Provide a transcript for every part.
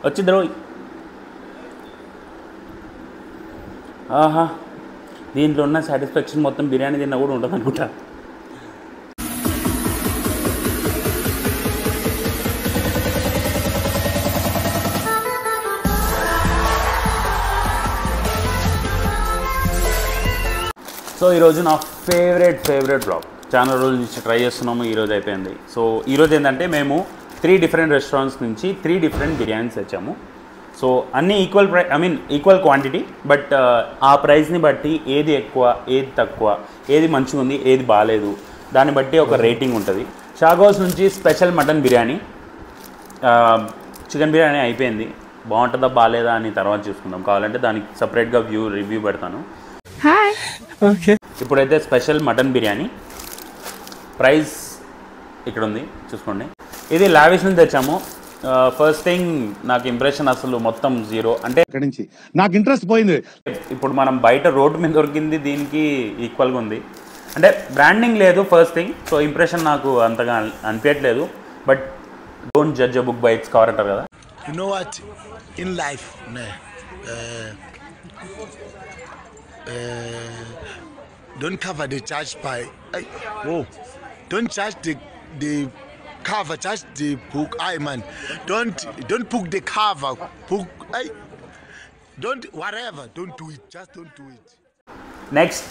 వచ్చింది రోజు. ఆహా, దీంట్లో ఉన్న సాటిస్ఫాక్షన్ మొత్తం బిర్యానీ తిన్నా కూడా ఉంటుంది అనుకుంటా. సో ఈరోజు నా ఫేవరెట్ బ్లాగ్. చాలా రోజుల నుంచి ట్రై చేస్తున్నాము, ఈరోజు అయిపోయింది. సో ఈరోజు ఏంటంటే మేము 3 డిఫరెంట్ రెస్టారెంట్స్ నుంచి 3 డిఫరెంట్ బిర్యానీస్ తెచ్చాము. సో అన్నీ ఈక్వల్ క్వాంటిటీ, బట్ ఆ ప్రైస్ని బట్టి ఏది ఎక్కువ, ఏది తక్కువ, ఏది మంచిగా ఉంది, ఏది బాగాలేదు, దాన్ని బట్టి ఒక రేటింగ్ ఉంటుంది. షాగోస్ నుంచి special mutton biryani, chicken biryani అయిపోయింది. బాగుంటుందా బాగాలేదా అని తర్వాత చూసుకుందాం. కావాలంటే దానికి సపరేట్గా రివ్యూ పెడతాను. హాయ్. ఓకే, ఇప్పుడైతే స్పెషల్ మటన్ బిర్యానీ ప్రైస్ ఇక్కడ ఉంది, చూసుకోండి. ఇది లావిష్ నుంచి తెచ్చాము. ఫస్ట్ థింగ్ నాకు ఇంప్రెషన్ అసలు మొత్తం 0. అంటే నాకు ఇంట్రెస్ట్ పోయింది. ఇప్పుడు మనం బయట రోడ్డు మీద దొరికింది దీనికి ఈక్వల్గా ఉంది. అంటే బ్రాండింగ్ లేదు ఫస్ట్ థింగ్. సో ఇంప్రెషన్ నాకు అంతగా అనిపించట్లేదు. But don't judge a book by its cover అంటారు కదా. You know what? In life, don't cover the charge by. Don't charge the cover, charge the book. Man, don't book the cover. Book. Don't whatever. Don't do it. Just don't do it. Next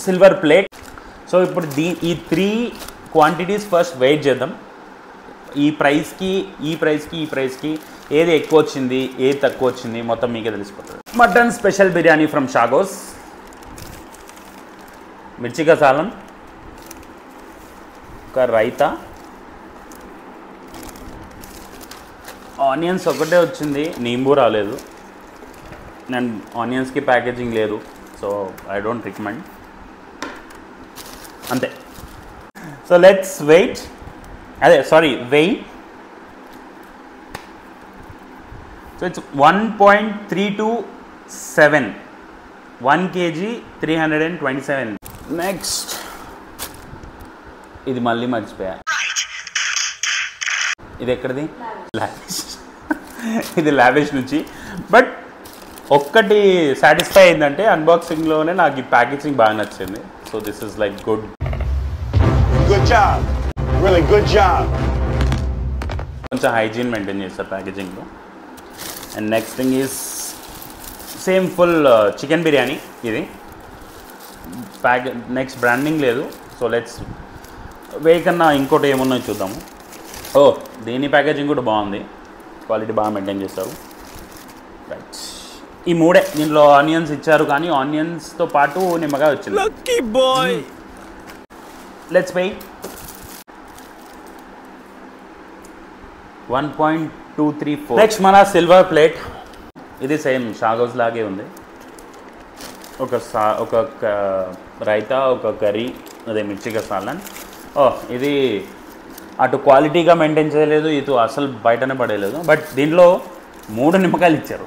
silver plate. So ఇప్పుడు ఈ 3 quantities first wait చేద్దాం. ఈ ప్రైస్కి ఏది ఎక్కువ వచ్చింది, ఏది తక్కువ వచ్చింది మొత్తం మీకే తెలిసిపోతుంది. మటన్ స్పెషల్ బిర్యానీ ఫ్రమ్ షాగోస్, మిర్చి కసాలం, ఒక రైతా, ఆనియన్స్ ఒకటే వచ్చింది, నీంబూ రాలేదు. అండ్ ఆనియన్స్కి ప్యాకేజింగ్ లేదు, సో ఐ డోంట్ రికమెండ్. అంతే. So let's wait. So it's 1.327, 1 kg 327. Next ఇది మళ్ళీ మర్చిపోయా. ఇది ఎక్కడిది? లావిష్. ఇది లావిష్ నుంచి. బట్ ఒక్కటి సాటిస్ఫై అయిందంటే అన్బాక్సింగ్లోనే నాకు ఈ ప్యాకేజింగ్ బాగా నచ్చింది. So this is like good job, really good job. కొంచెం హైజీన్ మెయింటైన్ చేస్తారు ప్యాకేజింగ్లో. And next thing is same full chicken biryani. ఇది నెక్స్ట్ బ్రాండింగ్ లేదు. సో లెట్స్ కన్నా ఇంకోటి ఏమున్నాయో చూద్దాము. దీని ప్యాకేజింగ్ కూడా బాగుంది, క్వాలిటీ బాగా మెయింటైన్ చేస్తారు. రైట్, ఈ 3 దీంట్లో ఆనియన్స్ ఇచ్చారు, కానీ ఆనియన్స్తో పాటు నిమ్మకాయ వచ్చింది. Lucky boy. Let's wait. 1.234. Next మన సిల్వర్ ప్లేట్. ఇది సేమ్ షాగోస్ లాగే ఉంది. ఒక రైతా, ఒక కర్రీ, అదే మిర్చి కసాలన్. ఇది అటు క్వాలిటీగా మెయింటైన్ చేయలేదు, ఇటు అసలు బయటనే పడేయలేదు. బట్ దీంట్లో 3 నిమ్మకాయలు ఇచ్చారు.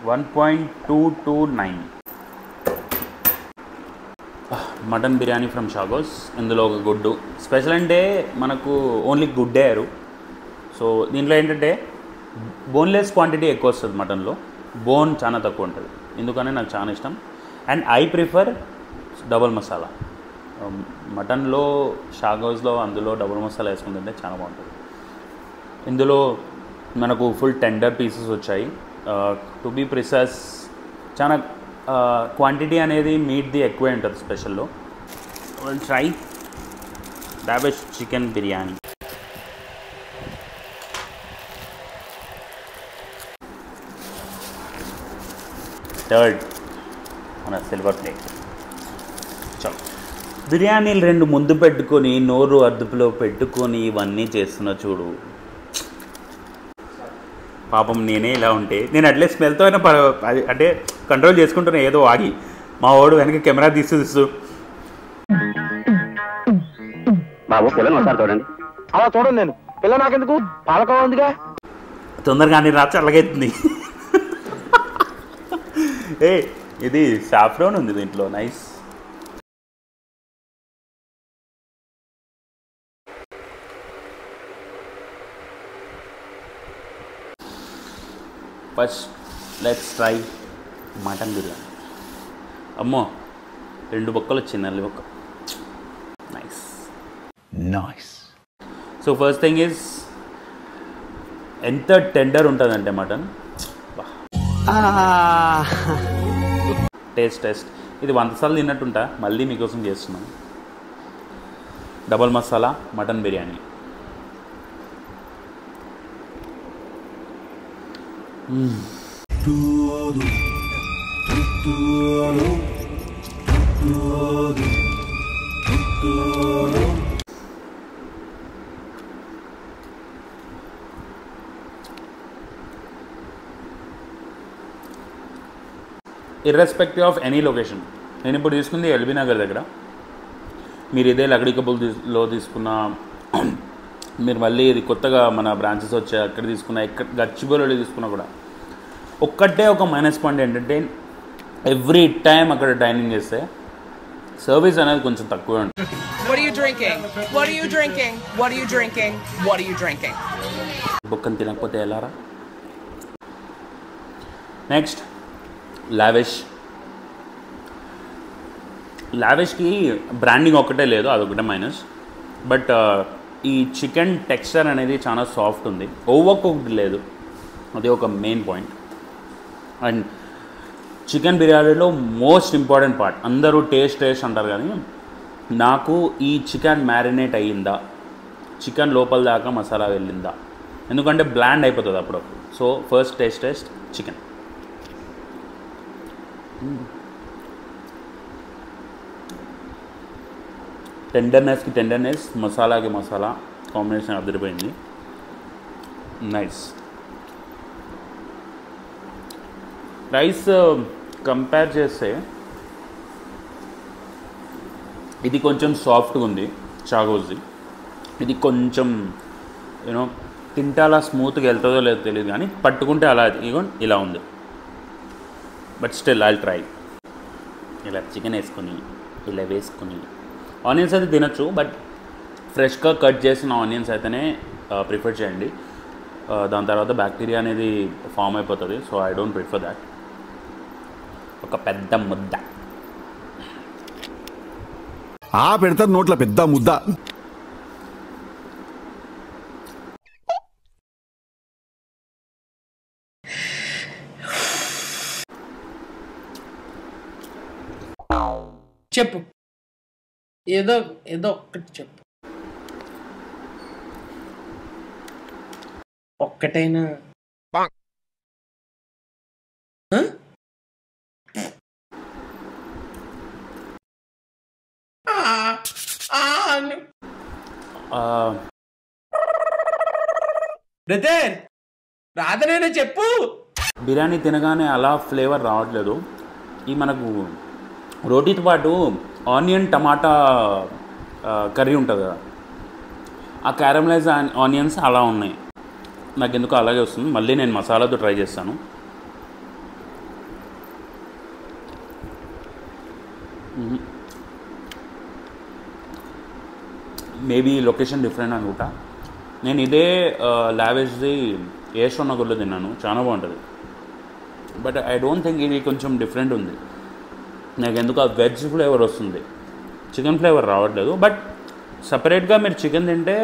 $1.229. మటన్ బిర్యానీ ఫ్రమ్ షాగోస్. ఇందులో ఒక గుడ్డు స్పెషల్ అంటే మనకు ఓన్లీ గుడ్డే అయ్యారు. సో దీంట్లో ఏంటంటే బోన్లెస్ క్వాంటిటీ ఎక్కువ వస్తుంది మటన్లో, బోన్ చాలా తక్కువ ఉంటుంది. ఎందుకని నాకు చాలా ఇష్టం. And I prefer double masala. మటన్లో షాగోస్లో అందులో డబుల్ మసాలా వేసుకుంటుంటే చాలా బాగుంటుంది. ఇందులో మనకు ఫుల్ టెండర్ పీసెస్ వచ్చాయి. టు బీ ప్రిసైజ్ చాలా క్వాంటిటీ అనేది మీట్ది ఎక్కువే ఉంటుంది స్పెషల్లో. Try lavish chicken biryani. Third మన సిల్వర్ ప్లేట్. చలో, బిర్యానీలు 2 ముందు పెట్టుకొని నోరు అదుపులో పెట్టుకొని ఇవన్నీ చేస్తున్నా చూడు. పాపం నేనే ఇలా ఉంటే నేను అట్లీస్ట్ స్మెల్తో అయినా అంటే కంట్రోల్ చేసుకుంటున్నా ఏదో ఆగి. మా వాడు వెనక కెమెరా తీస్తూ బాబు పిల్లని ఒకసారి చూడండి. అలా చూడండి, నేను పిల్ల నాకెందుకు, పాలకోవ ఉందిగా, తొందరగా అన్ని రాత్రి అలాగైతుంది. ఇది సాఫ్రాన్ ఉంది దీంట్లో, nice. First let's try mutton biryani. అమ్మో 2 బొక్కలు వచ్చింది, నల్లి బొక్క. Nice. So first thing is ఎంత టెండర్ ఉంటుందంటే మటన్. టేస్ట్ ఇది 100 సార్లు తిన్నట్టుంటా, మళ్ళీ మీకోసం చేస్తున్నాను. Double masala mutton biryani. Irrespective of any location. నేను ఇప్పుడు తీసుకుంది ఎల్బీ నగర్ దగ్గర. మీరు ఇదే లగడీ కబుల్లో తీసుకున్న, మీరు మళ్ళీ ఇది కొత్తగా మన బ్రాంచెస్ వచ్చాయి అక్కడ తీసుకున్న, ఎక్కడ గచ్చిబౌలిలో తీసుకున్నా కూడా ఒక్కటే ఒక మైనస్ పాయింట్ ఏంటంటే ఎవ్రీ టైం అక్కడ డైనింగ్ చేస్తే సర్వీస్ అనేది కొంచెం తక్కువే ఉంటుంది. బొక్కని తినకపోతే ఎలారా. నెక్స్ట్ లావిష్కి బ్రాండింగ్ ఒక్కటే లేదు, అదొకటే మైనస్. బట్ ఈ చికెన్ టెక్స్చర్ అనేది చాలా సాఫ్ట్ ఉంది, ఓవర్ కుక్డ్ లేదు, అది ఒక మెయిన్ పాయింట్. అండ్ చికెన్ బిర్యానీలో మోస్ట్ ఇంపార్టెంట్ పార్ట్, అందరూ టేస్ట్ అంటారు కానీ నాకు ఈ చికెన్ మ్యారినేట్ అయ్యిందా, చికెన్ లోపల దాకా మసాలా వెళ్ళిందా, ఎందుకంటే బ్లాండ్ అయిపోతుంది అప్పుడప్పుడు. So first taste chicken. Tenderness, మసాలాకి మసాలా కాంబినేషన్ అదిరిపోయింది. నైస్. రైస్ కంపేర్ చేస్తే ఇది కొంచెం సాఫ్ట్గా ఉంది చాగోస్ది, ఇది కొంచెం యూనో తింటే అలా స్మూత్గా వెళ్తుందో లేదో తెలియదు కానీ పట్టుకుంటే అలా ఇలా ఉంది. But still I'll try. ఇలా చికెన్ వేసుకొని ఇలా వేసుకొని ఆనియన్స్ అయితే తినచ్చు, బట్ ఫ్రెష్గా కట్ చేసిన ఆనియన్స్ అయితేనే ప్రిఫర్ చేయండి. దాని తర్వాత బ్యాక్టీరియా అనేది ఫామ్ అయిపోతుంది. So I don't prefer that. ఒక పెద్ద ముద్ద పెడతారు నోట్ల పెద్ద ముద్ద. చెప్పు, ఏదో ఒక్కటి చెప్పు, ఒక్కటైనా. బ్రదర్ రాదనైనా చెప్పు. బిర్యానీ తినగానే అలా ఫ్లేవర్ రావట్లేదు. ఈ మనకు రోటీతో పాటు ఆనియన్ టమాటా కర్రీ ఉంటుంది కదా, ఆ క్యారమలైజ్ ఆనియన్స్ అలా ఉన్నాయి. నాకు ఎందుకు అలాగే వస్తుంది. మళ్ళీ నేను మసాలాతో ట్రై చేస్తాను. మేబీ లొకేషన్ డిఫరెంట్ అనుకుంటా. నేను ఇదే లావిష్ది యశ్వంత్ నగర్లో తిన్నాను, చాలా బాగుంటుంది. బట్ ఐ డోంట్ థింక్ ఇది కొంచెం డిఫరెంట్ ఉంది. నాకు ఎందుకు ఆ వెజ్ ఫ్లేవర్ వస్తుంది, చికెన్ ఫ్లేవర్ రావట్లేదు. బట్ సపరేట్గా మీరు చికెన్ తింటే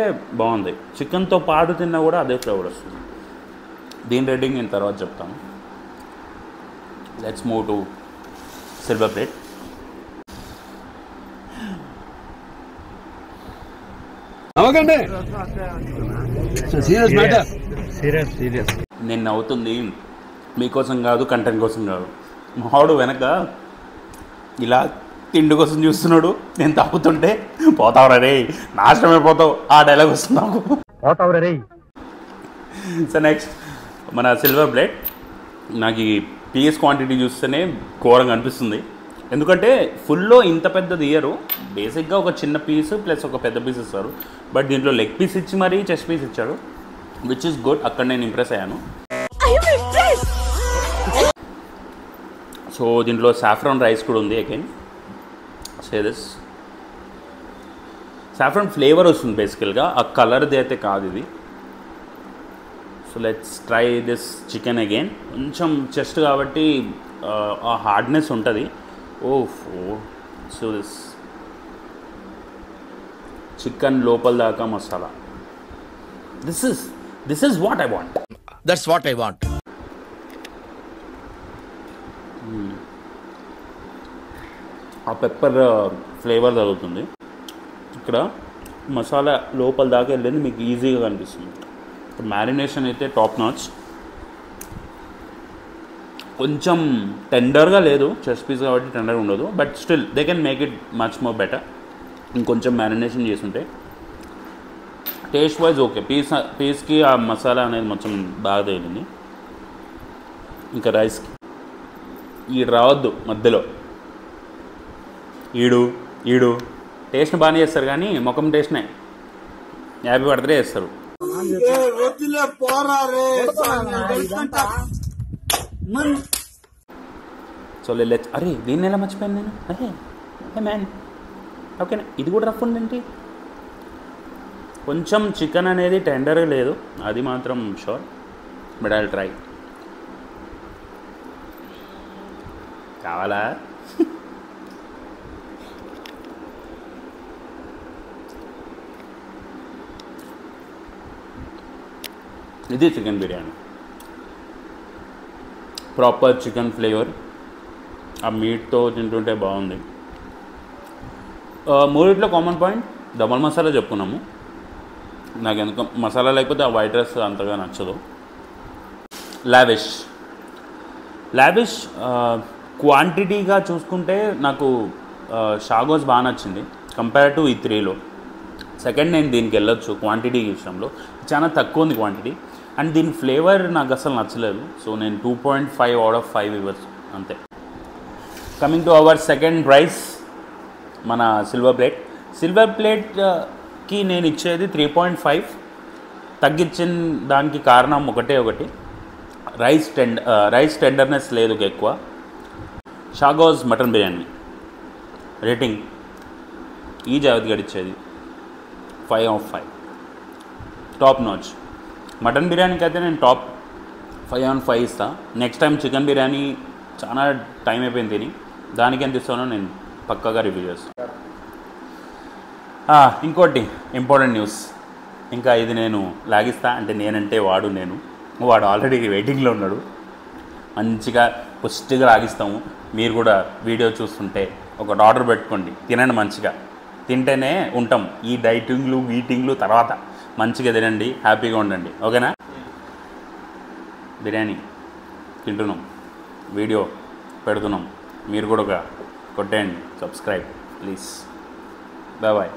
బాగుంది, చికెన్తో పాటు తిన్నా కూడా అదే ఫ్లేవర్ వస్తుంది. దీని రేటింగ్ నేను తర్వాత చెప్తాను. Let's move to silver plate. నేను నవ్వుతుంది మీకోసం కాదు, కంటెంట్ కోసం కాదు. మావాడు వెనక ఇలా తిండి కోసం చూస్తున్నాడు, నేను తాగుతుంటే పోతావురా రే, నాశనమైపోతావు, ఆ డైలాగ్ వస్తుంది నాకు. పోతావురా రే. సో నెక్స్ట్ మన సిల్వర్ ప్లేట్. నాకు ఈ పీస్ క్వాంటిటీ చూస్తేనే ఘోరంగా అనిపిస్తుంది. ఎందుకంటే ఫుల్లో ఇంత పెద్దది ఇయ్యరు, బేసిక్గా ఒక చిన్న పీస్ ప్లస్ ఒక పెద్ద పీస్ ఇస్తారు. బట్ దీంట్లో లెగ్ పీస్ ఇచ్చి మరీ చెస్ట్ పీస్ ఇచ్చాడు, విచ్ ఇస్ గుడ్. అక్కడ నేను ఇంప్రెస్ అయ్యాను. సో దీంట్లో సాఫ్రాన్ రైస్ కూడా ఉంది. Again say this, saffron flavour వస్తుంది బేసికల్గా, ఆ కలర్ది అయితే కాదు ఇది. So so let's try this chicken again. కొంచెం చెస్ట్ కాబట్టి ఆ హార్డ్నెస్ ఉంటుంది. సో దిస్ చికెన్ లోపల దాకా masala. This is what I want. That's what I want. ఆ పెప్పర్ ఫ్లేవర్ తగులుతుంది. ఇక్కడ మసాలా లోపల దాకా వెళ్ళింది మీకు ఈజీగా కనిపిస్తుంది. మ్యారినేషన్ అయితే టాప్ నాచ్. కొంచెం టెండర్గా లేదు, చెస్ట్ పీస్ కాబట్టి టెండర్గా ఉండదు, but still they can make it much more better. ఇంకొంచెం మ్యారినేషన్ చేస్తుంటే టేస్ట్ వైజ్ ఓకే. పీస్కి ఆ మసాలా అనేది మొత్తం బాగా తగిలింది. ఇంకా రైస్కి ఈడు రావద్దు మధ్యలో. ఈడు టేస్ట్ బాగానే చేస్తారు కానీ ముఖం టేస్ట్నే హ్యాపీ బర్త్డే చేస్తారు. So let's. అరే దీన్ని ఎలా మర్చిపోయాను నేను. అరే మ్యాన్ ఓకేనా. ఇది కూడా రఫ్ ఉందేంటి. కొంచెం చికెన్ అనేది టెండర్గా లేదు, అది మాత్రం sure, but I will try. కావాలా? ఇది chicken biryani. Proper chicken flavour, ఆ మీట్తో తింటుంటే బాగుంది. మూడిట్లో కామన్ పాయింట్ డబల్ మసాలా చెప్పుకున్నాము. నాకు ఎందుకు మసాలా లేకపోతే ఆ వైట్ రైస్ అంతగా నచ్చదు. లావిష్ క్వాంటిటీగా చూసుకుంటే నాకు షాగోస్ బాగా నచ్చింది కంపేర్ టు ఈ 3లో. సెకండ్ నేను దీనికి వెళ్ళొచ్చు క్వాంటిటీ విషయంలో, చాలా తక్కువ ఉంది క్వాంటిటీ. అండ్ దీని ఫ్లేవర్ నాకు అసలు నచ్చలేదు. సో నేను 2.5 అవుట్ ఆఫ్ 5 ఇవ్వచ్చు అంతే. Coming to our second price, మన సిల్వర్ ప్లేట్కి నేను ఇచ్చేది 3.5. తగ్గించిన దానికి కారణం ఒకటి, రైస్ టెండర్నెస్ లేదు ఎక్కువ. షాగోస్ మటన్ బిర్యానీ రేటింగ్ ఈ జావేద్ గడి ఇచ్చేది 5 out of 5, top notch. Mutton బిర్యానీకి అయితే నేను టాప్ 5 out of 5 ఇస్తాను. నెక్స్ట్ టైం చికెన్ బిర్యానీ చాలా టైం అయిపోయింది తిని, దానికి ఎంత ఇస్తానో నేను పక్కాగా రివ్యూ చేస్తాను. ఇంకోటి ఇంపార్టెంట్ న్యూస్, ఇంకా ఇది నేను లాగిస్తా అంటే నేనంటే వాడు ఆల్రెడీ వెయిటింగ్లో ఉన్నాడు. మంచిగా పుష్టిగా లాగిస్తాము. మీరు కూడా వీడియో చూస్తుంటే ఒకటి ఆర్డర్ పెట్టుకోండి, తినండి. మంచిగా తింటేనే ఉంటాం. ఈ ఈటింగ్లు తర్వాత మంచిగా తినండి, హ్యాపీగా ఉండండి. ఓకేనా? బిర్యానీ తింటున్నాం, వీడియో పెడుతున్నాం. మీరు కూడా కొట్టేయండి సబ్స్క్రైబ్ ప్లీజ్. బాయ్.